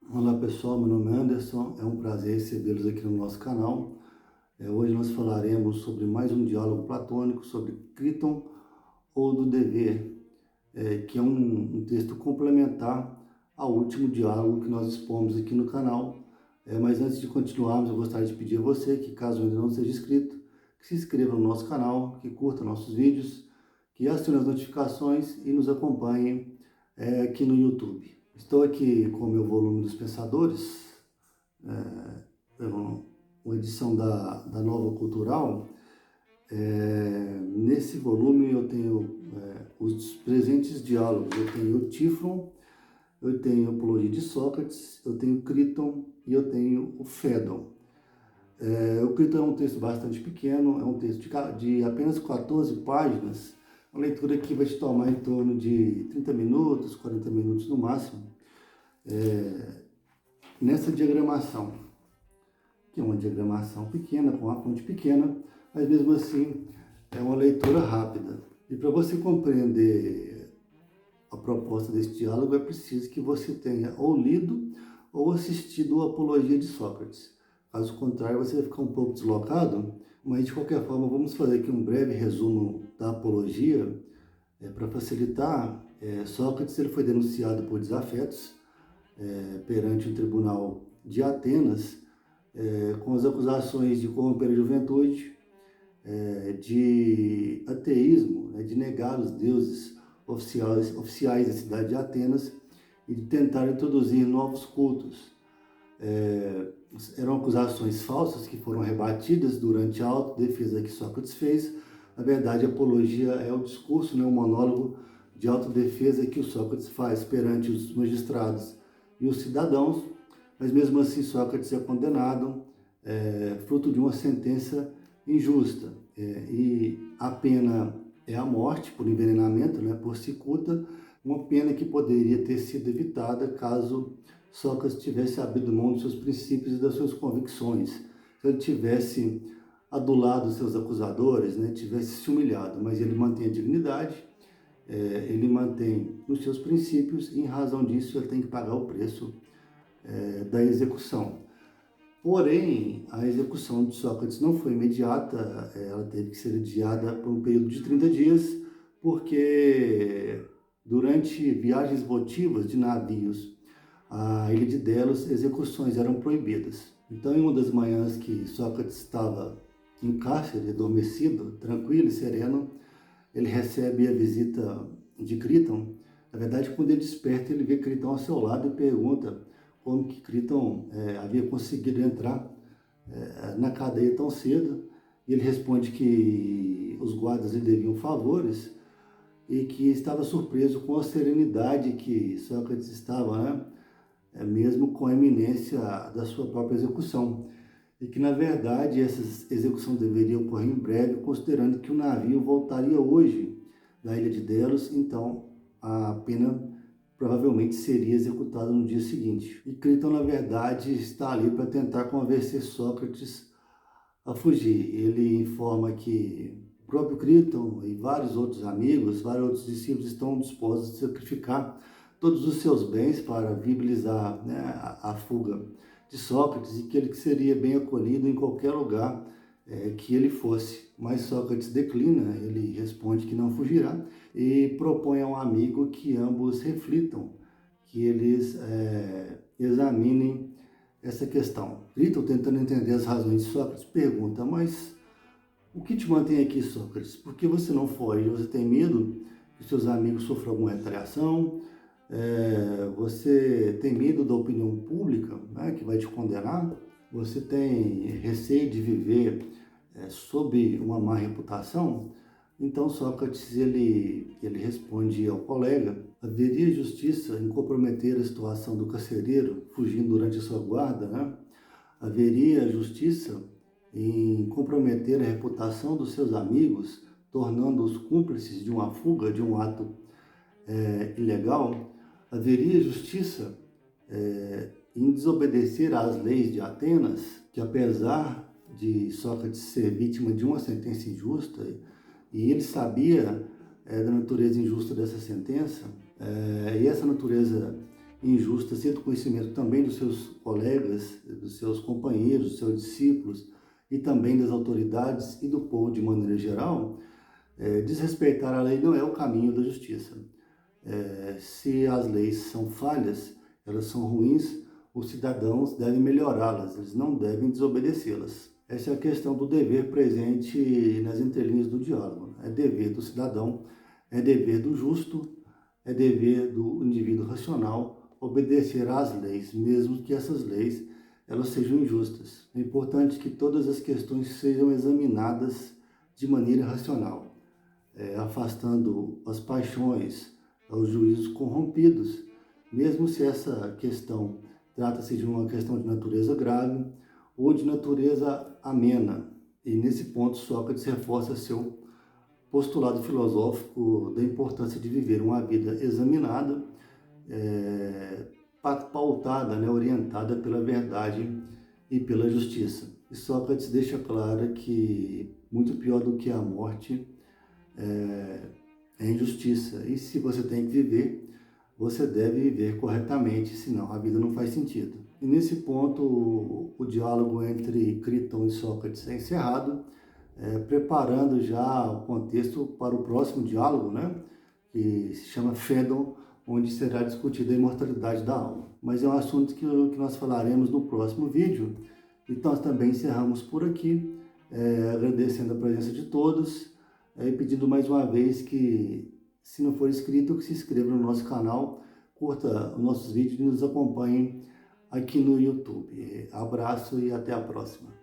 Olá pessoal, meu nome é Anderson, é um prazer recebê-los aqui no nosso canal. Hoje nós falaremos sobre mais um diálogo platônico sobre Criton ou do dever, que é um texto complementar ao último diálogo que nós expomos aqui no canal. Mas antes de continuarmos, eu gostaria de pedir a você que, caso ainda não seja inscrito, que se inscreva no nosso canal, que curta nossos vídeos, que acione as notificações e nos acompanhe aqui no YouTube. Estou aqui com o meu volume dos Pensadores, uma edição da Nova Cultural. Nesse volume eu tenho os presentes diálogos. Eu tenho o Tifon, eu tenho a Apologia de Sócrates, eu tenho o Criton e eu tenho o Fédon. O Criton é um texto bastante pequeno, é um texto de apenas 14 páginas, uma leitura que vai te tomar em torno de 30 minutos, 40 minutos no máximo. Nessa diagramação, que é uma diagramação pequena, com uma fonte pequena, mas mesmo assim é uma leitura rápida. E para você compreender a proposta desse diálogo, é preciso que você tenha ou lido ou assistido a Apologia de Sócrates. Caso contrário, você vai ficar um pouco deslocado, mas de qualquer forma, vamos fazer aqui um breve resumo da Apologia. Para facilitar, Sócrates ele foi denunciado por desafetos perante o tribunal de Atenas, com as acusações de corromper a juventude, de ateísmo, de negar os deuses oficiais da cidade de Atenas e de tentar introduzir novos cultos. Eram acusações falsas que foram rebatidas durante a autodefesa que Sócrates fez. Na verdade, a apologia é o discurso, o monólogo de autodefesa que o Sócrates faz perante os magistrados e os cidadãos, mas mesmo assim Sócrates é condenado, fruto de uma sentença injusta, e a pena é a morte por envenenamento, por cicuta, uma pena que poderia ter sido evitada caso Sócrates tivesse abrido mão dos seus princípios e das suas convicções, se ele tivesse adulado seus acusadores, tivesse se humilhado, mas ele mantém a dignidade, ele mantém os seus princípios e em razão disso ele tem que pagar o preço da execução. Porém, a execução de Sócrates não foi imediata, ela teve que ser adiada por um período de 30 dias, porque durante viagens votivas de navios à ilha de Delos, execuções eram proibidas. Então, em uma das manhãs que Sócrates estava em cárcere, adormecido, tranquilo e sereno, ele recebe a visita de Criton. Na verdade, quando ele desperta, ele vê Criton ao seu lado e pergunta como que Criton havia conseguido entrar na cadeia tão cedo. E ele responde que os guardas lhe deviam favores e que estava surpreso com a serenidade que Sócrates estava, mesmo com a iminência da sua própria execução. E que, na verdade, essa execução deveria ocorrer em breve, considerando que o navio voltaria hoje da ilha de Delos, então a pena provavelmente seria executada no dia seguinte. E Criton, na verdade, está ali para tentar convencer Sócrates a fugir. Ele informa que o próprio Criton e vários outros amigos, vários outros discípulos estão dispostos a sacrificar todos os seus bens para viabilizar a fuga de Sócrates e que ele seria bem acolhido em qualquer lugar que ele fosse. Mas Sócrates declina, ele responde que não fugirá e propõe a um amigo que ambos reflitam, que eles examinem essa questão. Criton, tentando entender as razões de Sócrates, pergunta: mas o que te mantém aqui, Sócrates? Por que você não foge? Você tem medo que seus amigos sofram alguma retaliação? Você tem medo da opinião pública, que vai te condenar? Você tem receio de viver sob uma má reputação? Então Sócrates ele responde ao colega: haveria justiça em comprometer a situação do carcereiro fugindo durante a sua guarda, Haveria justiça em comprometer a reputação dos seus amigos, tornando-os cúmplices de uma fuga, de um ato ilegal? Haveria justiça em desobedecer às leis de Atenas, que apesar de Sócrates ser vítima de uma sentença injusta, e ele sabia da natureza injusta dessa sentença, e essa natureza injusta, sem o conhecimento também dos seus colegas, dos seus companheiros, dos seus discípulos e também das autoridades e do povo de maneira geral, desrespeitar a lei não é o caminho da justiça. Se as leis são falhas, elas são ruins, os cidadãos devem melhorá-las, eles não devem desobedecê-las. Essa é a questão do dever presente nas entrelinhas do diálogo. É dever do cidadão, é dever do justo, é dever do indivíduo racional obedecer às leis, mesmo que essas leis elas sejam injustas. É importante que todas as questões sejam examinadas de maneira racional, afastando as paixões, os juízos corrompidos, mesmo se essa questão trata-se de uma questão de natureza grave ou de natureza amena. E nesse ponto, Sócrates reforça seu postulado filosófico da importância de viver uma vida examinada, pautada, orientada pela verdade e pela justiça. E Sócrates deixa claro que muito pior do que a morte é a injustiça. E se você tem que viver, você deve viver corretamente, senão a vida não faz sentido. E nesse ponto, o diálogo entre Critão e Sócrates é encerrado, preparando já o contexto para o próximo diálogo, que se chama Fédon, onde será discutida a imortalidade da alma. Mas é um assunto que nós falaremos no próximo vídeo. Então, nós também encerramos por aqui, agradecendo a presença de todos e pedindo mais uma vez que, se não for inscrito, que se inscreva no nosso canal, curta os nossos vídeos e nos acompanhe aqui no YouTube. Abraço e até a próxima.